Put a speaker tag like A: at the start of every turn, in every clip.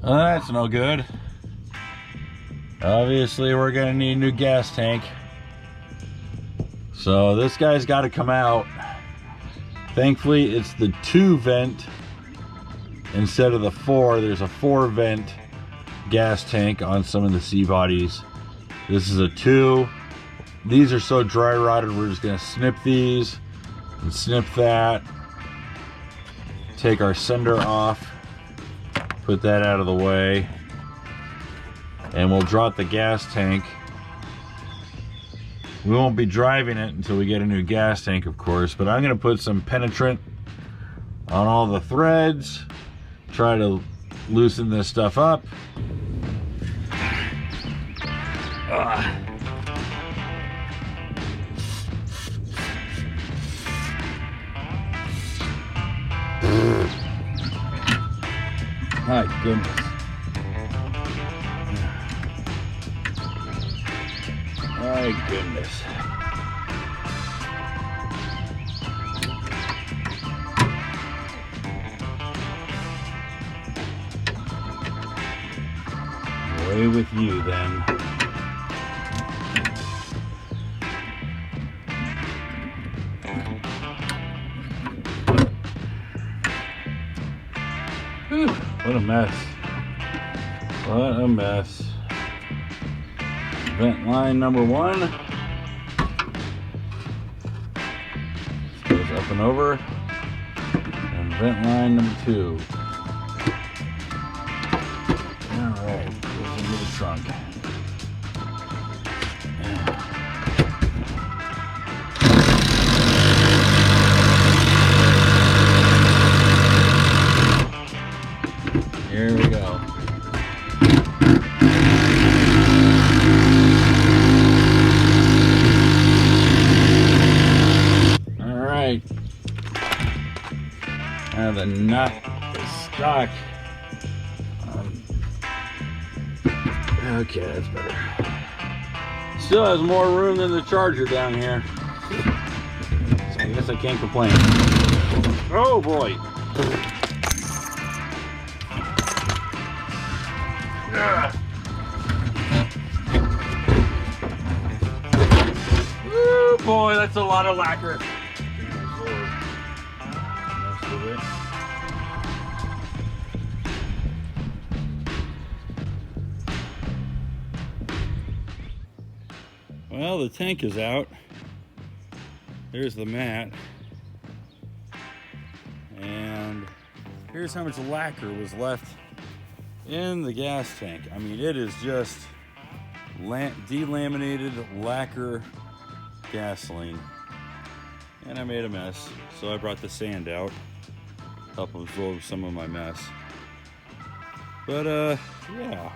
A: Well, that's no good. Obviously, we're gonna need a new gas tank. So this guy's got to come out. Thankfully, it's the 2 vent instead of the 4. There's a 4 vent gas tank on some of the C bodies. This is a 2. These are so dry rotted, we're just gonna snip these and snip that. Take our sender off. Put that out of the way. And we'll drop the gas tank. We won't be driving it until we get a new gas tank, of course, but I'm gonna put some penetrant on all the threads, try to loosen this stuff up. My goodness. My goodness. Away with you then. Whew, what a mess. What a mess. Vent line number 1 goes up and over, and vent line number 2. All right, goes into the trunk. Here we go. Now the nut is stuck. Okay, that's better. Still has more room than the Charger down here. So I guess I can't complain. Oh boy. Oh boy, that's a lot of lacquer. Well, the tank is out. There's the mat. And here's how much lacquer was left in the gas tank. I mean, it is just delaminated lacquer gasoline. And I made a mess, so I brought the sand out, help absorb some of my mess. But yeah,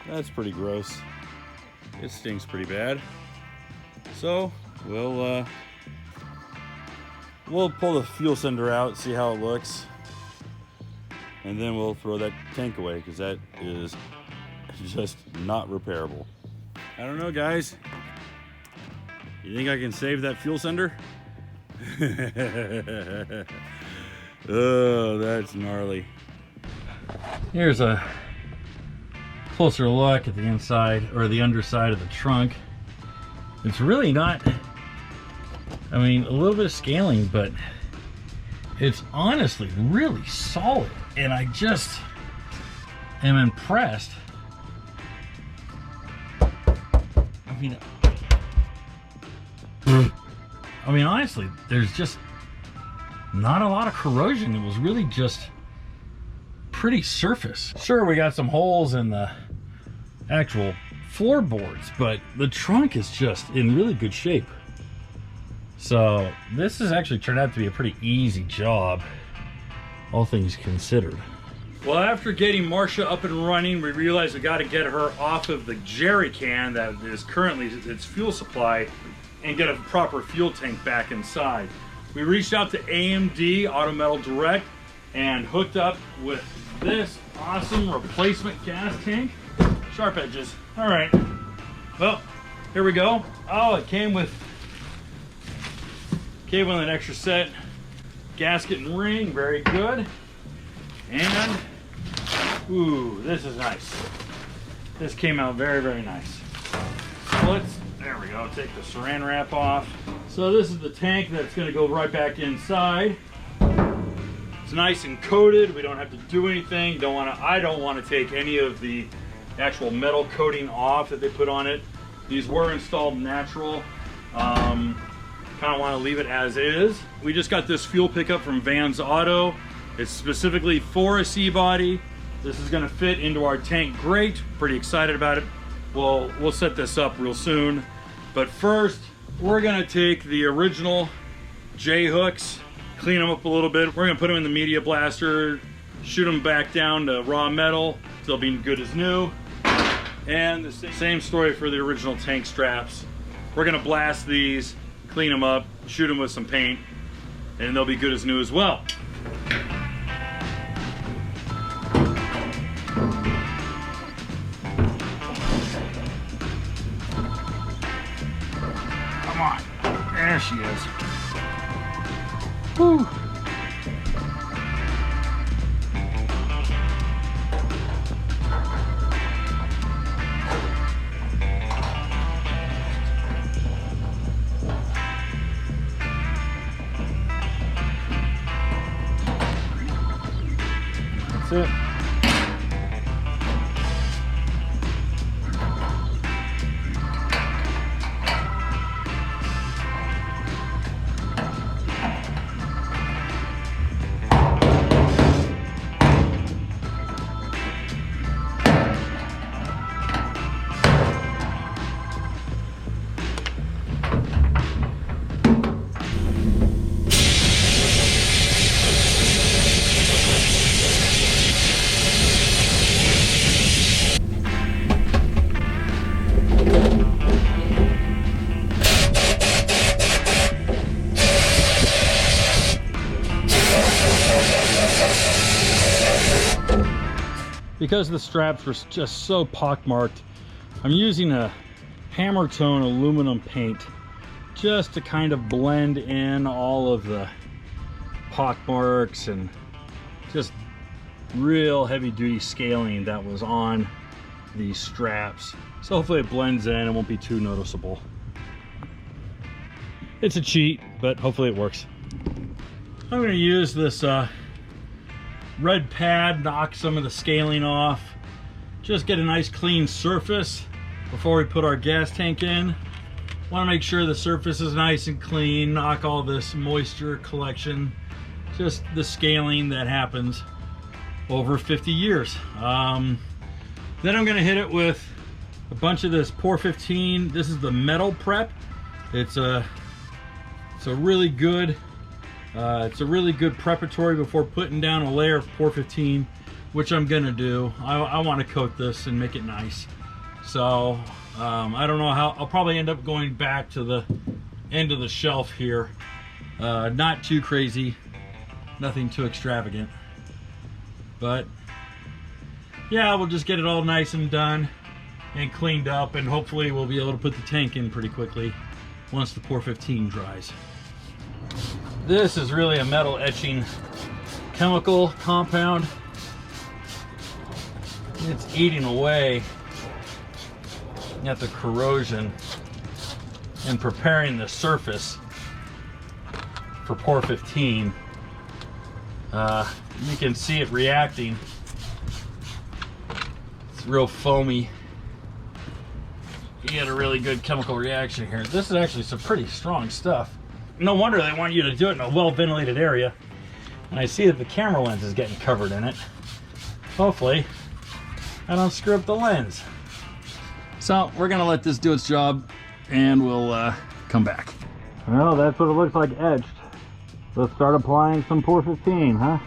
A: that's pretty gross. It stinks pretty bad. So we'll pull the fuel sender out, see how it looks, and then we'll throw that tank away because that is just not repairable. I don't know, guys. You think I can save that fuel sender? Oh, that's gnarly. Here's a closer look at the inside or the underside of the trunk. It's really not, I mean, a little bit of scaling, but it's honestly really solid, and I just am impressed. I mean, honestly, there's just not a lot of corrosion. It was really just pretty surface. Sure, we got some holes in the actual floorboards, but the trunk is just in really good shape. So this has actually turned out to be a pretty easy job, all things considered. Well, after getting Marcia up and running, we realized we got to get her off of the jerry can that is currently its fuel supply and get a proper fuel tank back inside. We reached out to AMD Auto Metal Direct and hooked up with this awesome replacement gas tank. Sharp edges. All right. Well, here we go. Oh, it came with an extra set gasket and ring. Very good. And Ooh, this is nice. This came out very, very nice. So there we go, take the saran wrap off. So this is the tank that's gonna go right back inside. It's nice and coated. We don't have to do anything. I don't want to take any of the actual metal coating off that they put on it. These were installed natural. Kind of want to leave it as is. We just got this fuel pickup from Vans Auto. It's specifically for a C-body. This is going to fit into our tank great. Pretty excited about it. We'll set this up real soon. But first, we're going to take the original J-hooks, clean them up a little bit. We're going to put them in the media blaster, shoot them back down to raw metal. They'll be good as new. And the same story for the original tank straps. We're going to blast these, clean them up, shoot them with some paint, and they'll be good as new as well. Come on, there she is. Whew. That's it. Because the straps were just so pockmarked, I'm using a hammer tone aluminum paint just to kind of blend in all of the pockmarks and just real heavy duty scaling that was on these straps. So hopefully it blends in and won't be too noticeable. It's a cheat, but hopefully it works. I'm going to use this red pad, knock some of the scaling off, just get a nice clean surface before we put our gas tank in. Want to make sure the surface is nice and clean, knock all this moisture collection, just the scaling that happens over 50 years. Then I'm going to hit it with a bunch of this POR 15. This is the metal prep. It's a really good preparatory before putting down a layer of POR 15, which I'm gonna do. I want to coat this and make it nice. So I don't know how. I'll probably end up going back to the end of the shelf here. Not too crazy, nothing too extravagant, but yeah, we'll just get it all nice and done and cleaned up, and hopefully we'll be able to put the tank in pretty quickly once the POR 15 dries. This is really a metal etching chemical compound. It's eating away at the corrosion and preparing the surface for POR 15. You can see it reacting. It's real foamy. You get a really good chemical reaction here. This is actually some pretty strong stuff. No wonder they want you to do it in a well-ventilated area. And I see that the camera lens is getting covered in it. Hopefully, I don't screw up the lens. So we're gonna let this do its job and we'll come back. Well, that's what it looks like etched. Let's start applying some POR 15, huh?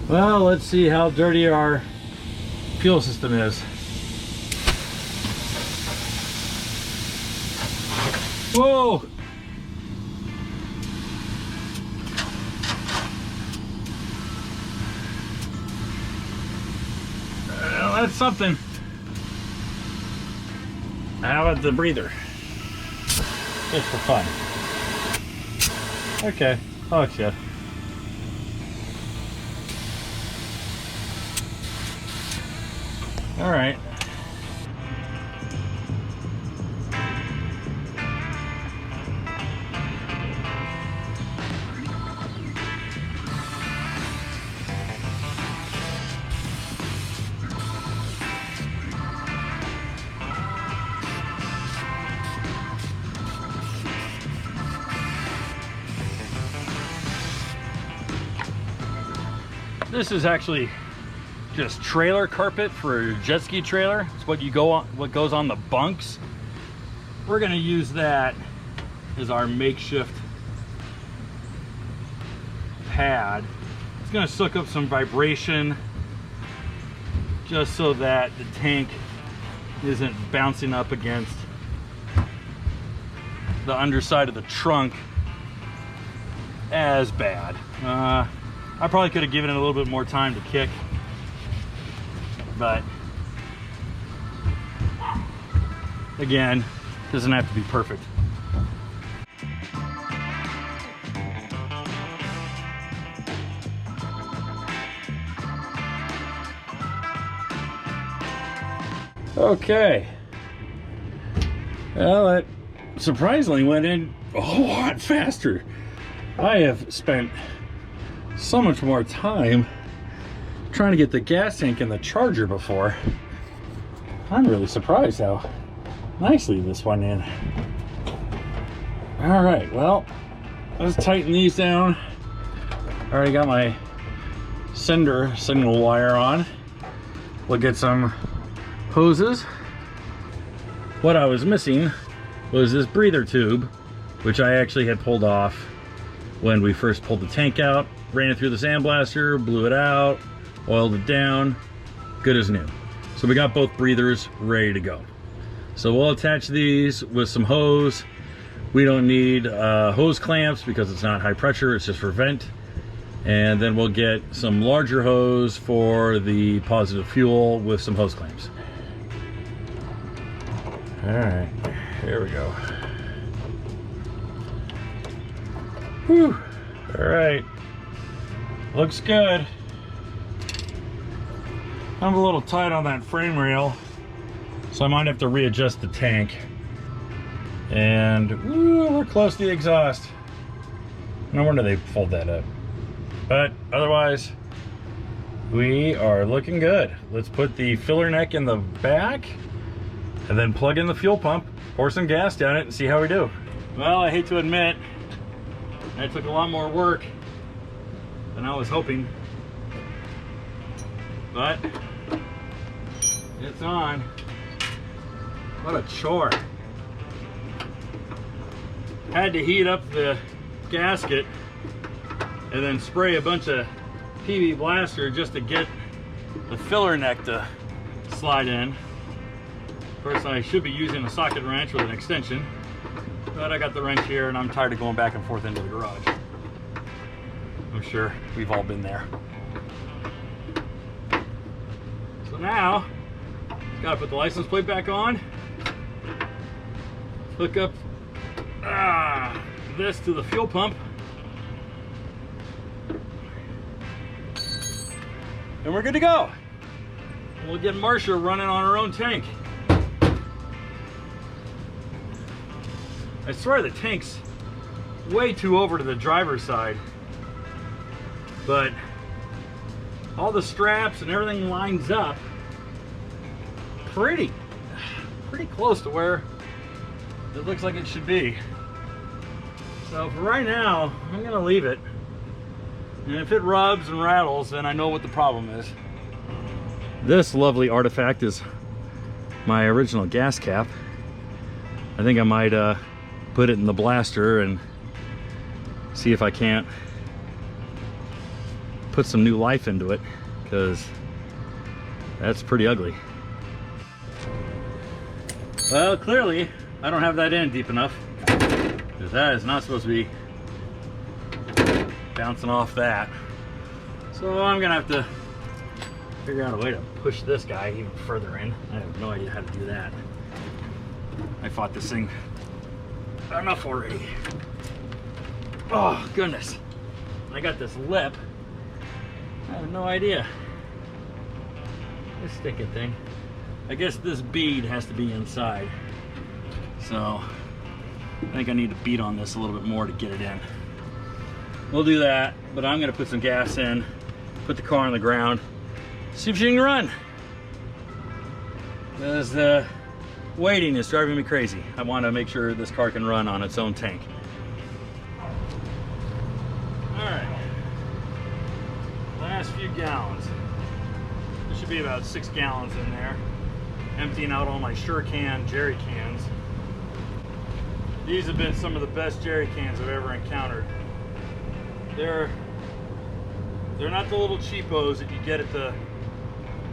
A: Well, let's see how dirty our fuel system is. Whoa! That's something. How about the breather? Just for fun. Okay. Oh, yeah. All right. This is actually just trailer carpet for a jet ski trailer. It's what goes on the bunks. We're gonna use that as our makeshift pad. It's gonna soak up some vibration just so that the tank isn't bouncing up against the underside of the trunk as bad. I probably could have given it a little bit more time to kick, but again, doesn't have to be perfect. Okay. Well, it surprisingly went in a whole lot faster. I have spent so much more time trying to get the gas tank in the charger before. I'm really surprised how nicely this went in. All right, well, let's tighten these down. I already got my sender signal wire on. We'll get some hoses. What I was missing was this breather tube, which I actually had pulled off when we first pulled the tank out. Ran it through the sandblaster, blew it out, oiled it down, good as new. So we got both breathers ready to go. So we'll attach these with some hose. We don't need hose clamps because it's not high pressure, it's just for vent. And then we'll get some larger hose for the positive fuel with some hose clamps. All right, here we go. Whew. All right. Looks good. I'm a little tight on that frame rail, so I might have to readjust the tank. And ooh, we're close to the exhaust. No wonder they fold that up. But otherwise, we are looking good. Let's put the filler neck in the back and then plug in the fuel pump, pour some gas down it, and see how we do. Well, I hate to admit, that took a lot more work than I was hoping, but it's on. What a chore. Had to heat up the gasket and then spray a bunch of PB Blaster just to get the filler neck to slide in. Of course, I should be using a socket wrench with an extension, but I got the wrench here and I'm tired of going back and forth into the garage. I'm sure we've all been there. So now, gotta put the license plate back on, hook up this to the fuel pump, and we're good to go. We'll get Marcia running on her own tank. I swear the tank's way too over to the driver's side, but all the straps and everything lines up pretty close to where it looks like it should be. So for right now, I'm gonna leave it. And if it rubs and rattles, then I know what the problem is. This lovely artifact is my original gas cap. I think I might put it in the blaster and see if I can't put some new life into it, because that's pretty ugly. Well, clearly I don't have that in deep enough, because that is not supposed to be bouncing off that. So I'm gonna have to Figure out a way to push this guy even further in. I have no idea how to do that. I fought this thing enough already. Oh goodness. I got this lip. I have no idea. This sticking thing. I guess this bead has to be inside. So I think I need to beat on this a little bit more to get it in. We'll do that, but I'm gonna put some gas in, put the car on the ground, see if she can run. Because the waiting is driving me crazy. I want to make sure this car can run on its own tank. All right, last few gallons. There should be about 6 gallons in there. Emptying out all my Sure-Can jerry cans. These have been some of the best jerry cans I've ever encountered. They're not the little cheapos that you get at the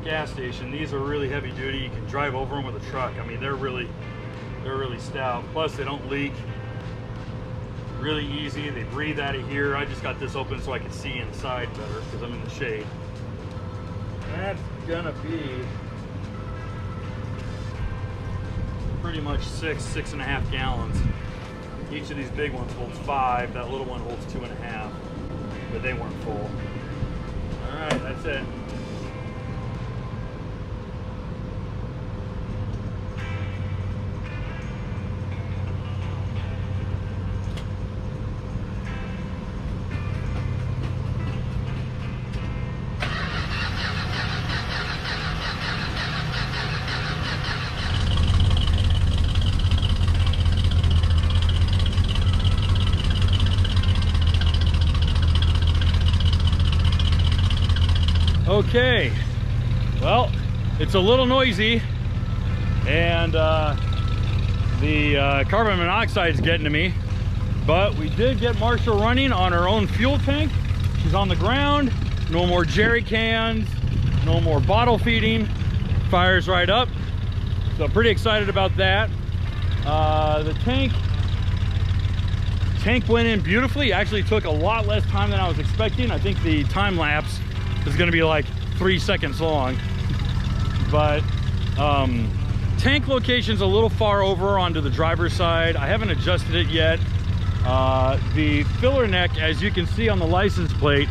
A: gas station. These are really heavy duty. You can drive over them with a truck. I mean, they're really stout. Plus, they don't leak. Really easy. They breathe out of here. I just got this open so I can see inside better because I'm in the shade. That's gonna be pretty much 6.5 gallons. Each of these big ones holds 5. That little one holds 2.5, but they weren't full. All right, that's it. Okay, well, it's a little noisy, and the carbon monoxide is getting to me, but we did get Marcia running on her own fuel tank. She's on the ground, no more jerry cans, no more bottle feeding, fires right up. So pretty excited about that. The tank went in beautifully. Actually took a lot less time than I was expecting. I think the time lapse is going to be like 3 seconds long, but tank location's a little far over onto the driver's side. I haven't adjusted it yet. The filler neck, as you can see on the license plate,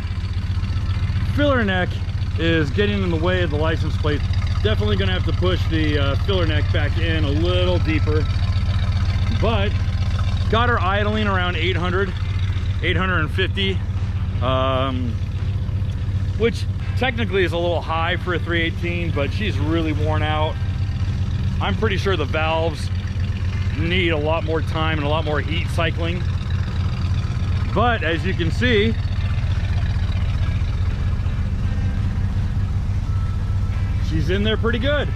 A: filler neck is getting in the way of the license plate. Definitely gonna have to push the filler neck back in a little deeper, but got her idling around 800, 850, which technically is a little high for a 318, but she's really worn out. I'm pretty sure the valves need a lot more time and a lot more heat cycling. But as you can see, she's in there pretty good.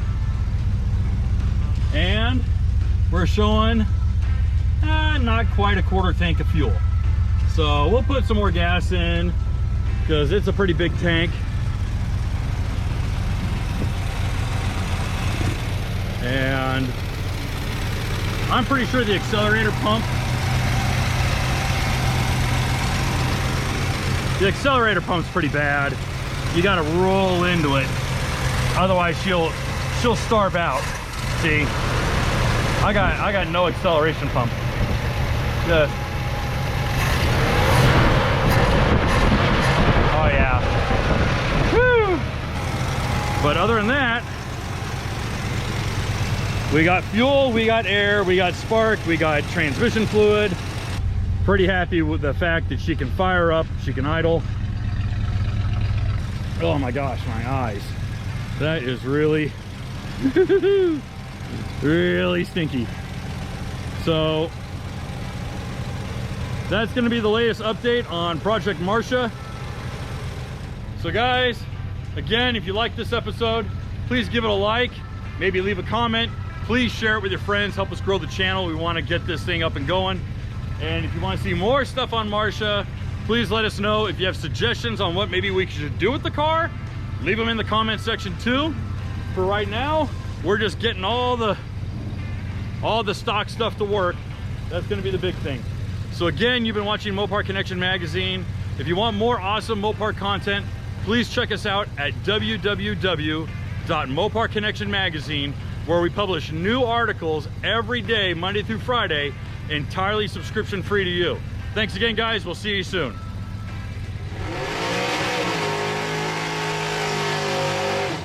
A: And we're showing not quite a quarter tank of fuel. So we'll put some more gas in because it's a pretty big tank. And I'm pretty sure the accelerator pump's pretty bad. You gotta roll into it, otherwise she'll starve out. See, I got no acceleration pump. Just, oh yeah. Woo! But other than that, we got fuel, we got air, we got spark, we got transmission fluid. Pretty happy with the fact that she can fire up, she can idle. Oh my gosh, my eyes. That is really, really stinky. So that's gonna be the latest update on Project Marcia. So guys, again, if you like this episode, please give it a like, maybe leave a comment. Please share it with your friends, help us grow the channel. We want to get this thing up and going. And if you want to see more stuff on Marcia, please let us know. If you have suggestions on what maybe we should do with the car, leave them in the comment section too. For right now, we're just getting all the stock stuff to work. That's going to be the big thing. So again, you've been watching Mopar Connection Magazine. If you want more awesome Mopar content, please check us out at www.Mopar Connection Magazine, where we publish new articles every day, Monday through Friday, entirely subscription free to you. Thanks again, guys. We'll see you soon.